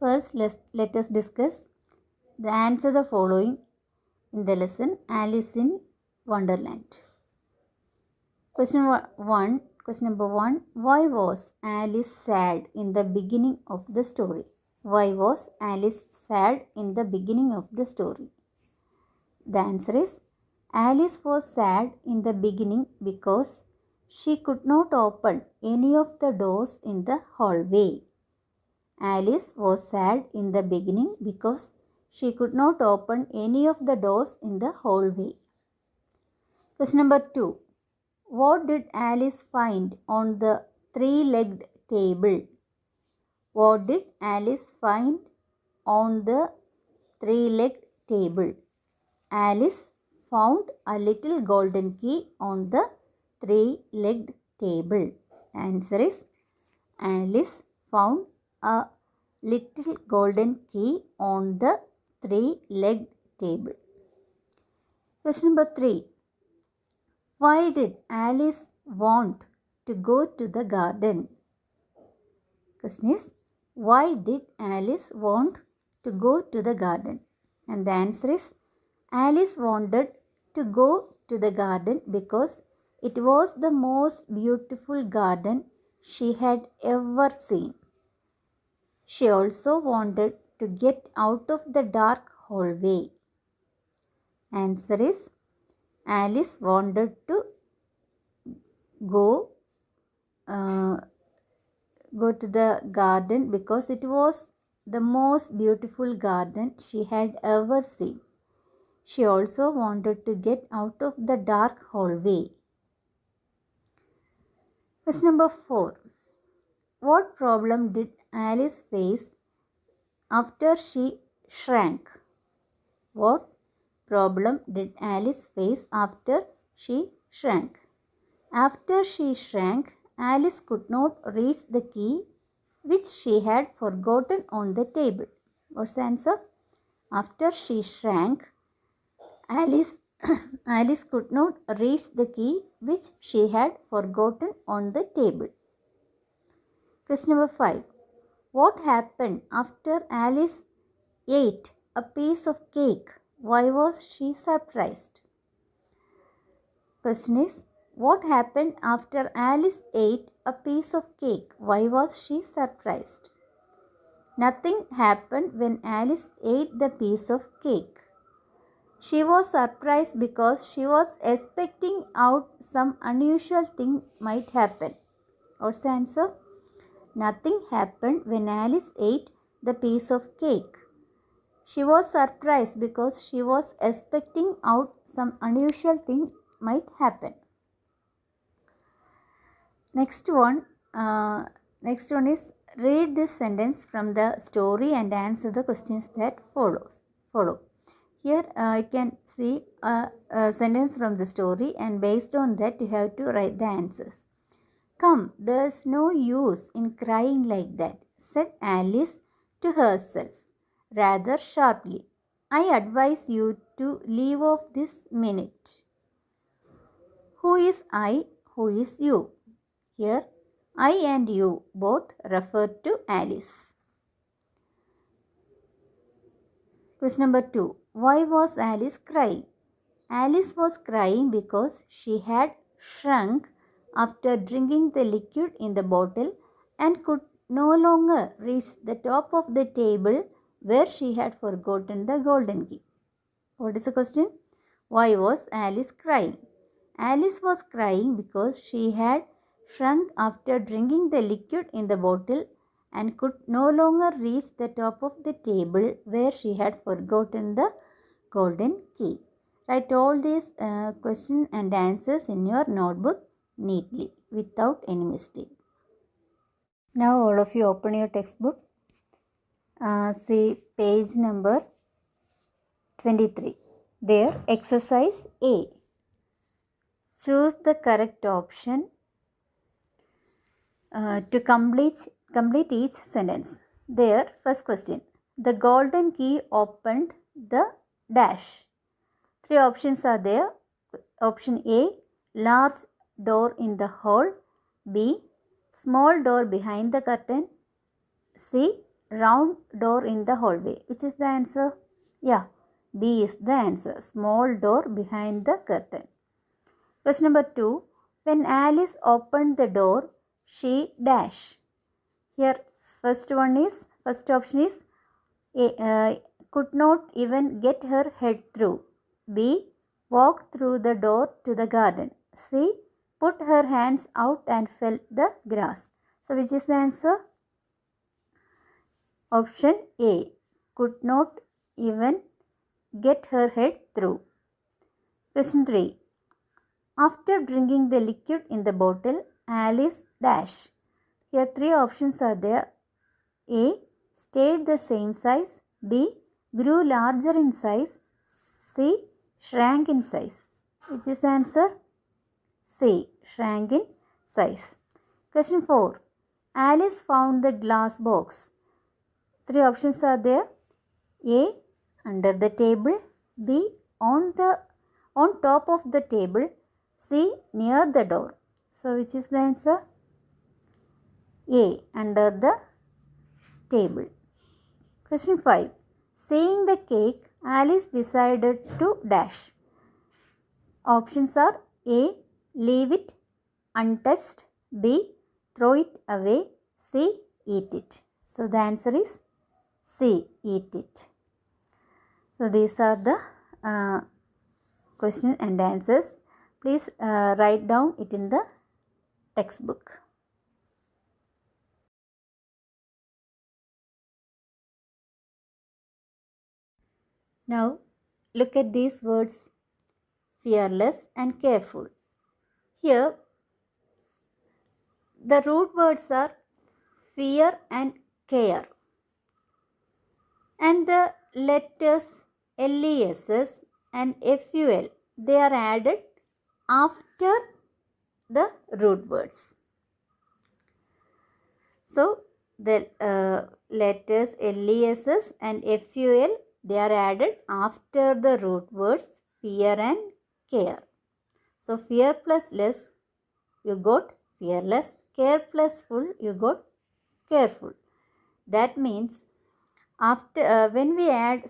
First, let us discuss the answer the following in the lesson Alice in Wonderland. Question number 1. Why was Alice sad in the beginning of the story? Why was Alice sad in the beginning of the story? The answer is Alice was sad in the beginning because she could not open any of the doors in the hallway. Alice was sad in the beginning because she could not open any of the doors in the hallway. Question number 2. What did Alice find on the three-legged table? What did Alice find on the three-legged table? Alice found a little golden key on the three-legged table. Answer is Alice found a little golden key on the three-legged table. Question number 3. Why did Alice want to go to the garden? Question is, why did Alice want to go to the garden? And the answer is, Alice wanted to go to the garden because it was the most beautiful garden she had ever seen. She also wanted to get out of the dark hallway. Answer is, Alice wanted to go to the garden because it was the most beautiful garden she had ever seen. She also wanted to get out of the dark hallway. Question number 4. What problem did Alice face after she shrank? What problem did Alice face after she shrank? After she shrank, Alice could not reach the key which she had forgotten on the table. What's the answer? After she shrank, Alice could not reach the key which she had forgotten on the table. Question number 5. What happened after Alice ate a piece of cake? Why was she surprised? Question is, what happened after Alice ate a piece of cake? Why was she surprised? Nothing happened when Alice ate the piece of cake. She was surprised because she was expecting out some unusual thing might happen. What's the answer? Nothing happened when Alice ate the piece of cake. She was surprised because she was expecting out some unusual thing might happen. Next one is read this sentence from the story and answer the questions that follow. Here you can see a sentence from the story, and based on that you have to write the answers. Come, there's no use in crying like that, said Alice to herself, rather sharply. I advise you to leave off this minute. Who is I? Who is you? Here, I and you both refer to Alice. Question number 2. Why was Alice crying? Alice was crying because she had shrunk after drinking the liquid in the bottle and could no longer reach the top of the table where she had forgotten the golden key. What is the question? Why was Alice crying? Alice was crying because she had shrunk after drinking the liquid in the bottle and could no longer reach the top of the table where she had forgotten the golden key. Write all these questions and answers in your notebook neatly without any mistake. Now all of you open your textbook. See page number 23. There, exercise A. Choose the correct option to complete each sentence. There, first question. The golden key opened the dash. 3 options are there. Option A, large door in the hall. B, small door behind the curtain. C, round door in the hallway. Which is the answer? Yeah, B is the answer. Small door behind the curtain. Question number 2. When Alice opened the door, she dash. Here first option is could not even get her head through. B. Walked through the door to the garden. C. Put her hands out and felt the grass. So which is the answer? Option A. Could not even get her head through. Question 3. After drinking the liquid in the bottle, Alice dash. Here 3 options are there. A. Stayed the same size. B. Grew larger in size. C. Shrank in size. Which is the answer? C. Shrank in size. Question 4. Alice found the glass box. 3 options are there. A. Under the table. B. On top of the table. C. Near the door. So which is the answer? A. Under the table. Question 5. Seeing the cake, Alice decided to dash. Options are A. Leave it untouched. B. Throw it away. C. Eat it. So the answer is C. Eat it. So these are the question and answers. Please write down it in the textbook. Now look at these words, fearless and careful. Here the root words are fear and care, and the letters LESS and FUL, they are added after the root words. So the letters LESS and FUL, they are added after the root words fear and care. So fear plus less, you got fearless. Care plus full, you got careful. That means after when we add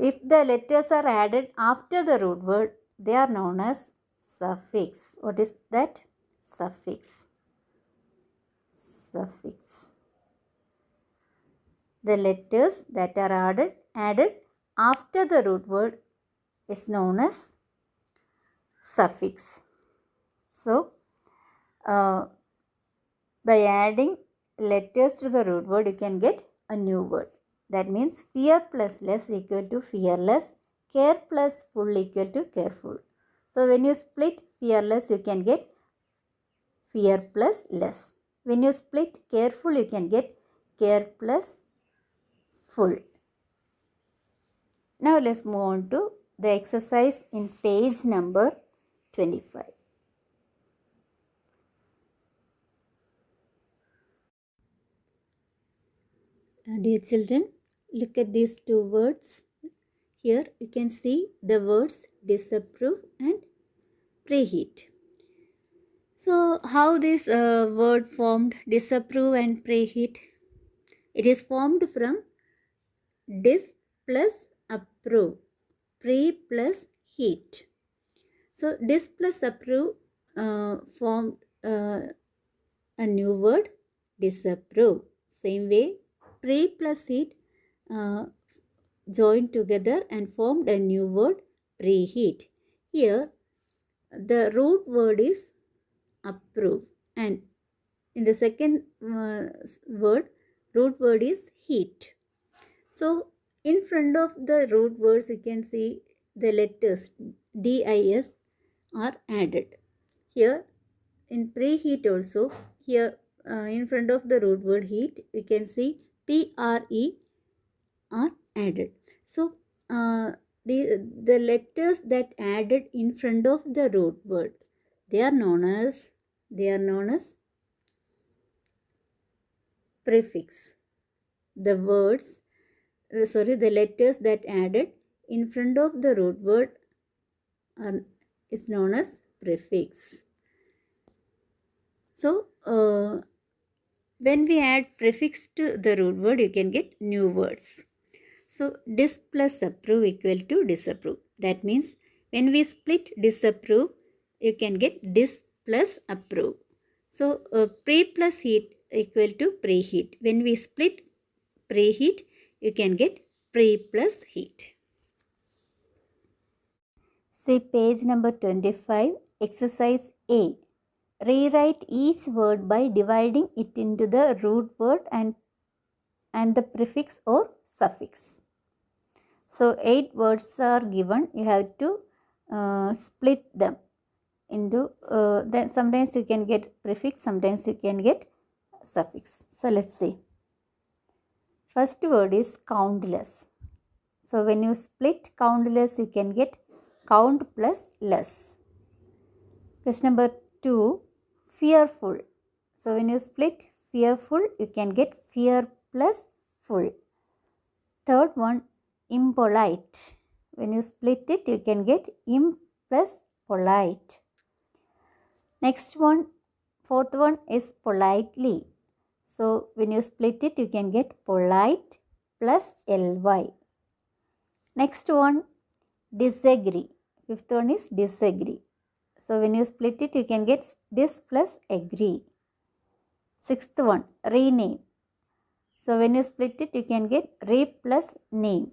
if the letters are added after the root word, they are known as suffix. What is that? Suffix. Suffix. The letters that are added after the root word is known as suffix. So, by adding letters to the root word, you can get a new word. That means fear plus less equal to fearless, care plus full equal to careful. So when you split fearless, you can get fear plus less. When you split careful, you can get care plus full. Now let's move on to the exercise in page number 25. Dear children, look at these two words. Here you can see the words disapprove and preheat. So how this word formed, disapprove and preheat? It is formed from dis plus approve, pre plus heat. So dis plus approve formed a new word, disapprove. Same way, pre plus heat joined together and formed a new word, preheat. Here the root word is approve, and in the second word, root word is heat. So in front of the root words, you can see the letters DIS are added. Here in preheat also, here in front of the root word heat, we can see PRE are added. So the letters that added in front of the root word, they are known as prefix. The letters that added in front of the root word is known as prefix. So when we add prefix to the root word, you can get new words. So dis plus approve equal to disapprove. That means when we split disapprove, you can get dis plus approve. So pre plus heat equal to preheat. When we split preheat, you can get pre plus heat. See page number 25, exercise A. Rewrite each word by dividing it into the root word and the prefix or suffix. So 8 words are given. You have to split them into, then sometimes you can get prefix, sometimes you can get suffix. So let's see. First word is countless. So when you split countless, you can get count plus less. Question number 2, fearful. So when you split fearful, you can get fear plus full. Third one, impolite. When you split it, you can get imp plus polite. Next one, fourth one is politely. So when you split it, you can get polite plus ly. Next one, disagree. Fifth one is disagree. So when you split it, you can get dis plus agree. Sixth one, rename. So when you split it, you can get re plus name.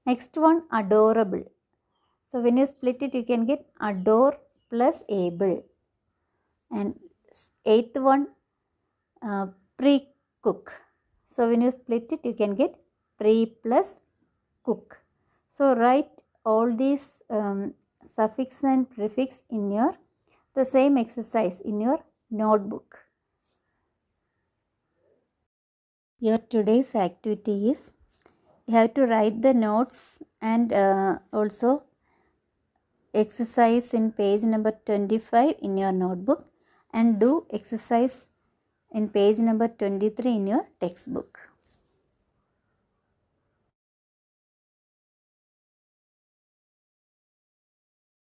Next one, adorable. So when you split it, you can get adore plus able. And eighth one, pre-cook. So when you split it, you can get pre plus cook. So write all these suffix and prefix in the same exercise in your notebook. Your today's activity is, you have to write the notes and also exercise in page number 25 in your notebook, and do exercise in page number 23 in your textbook.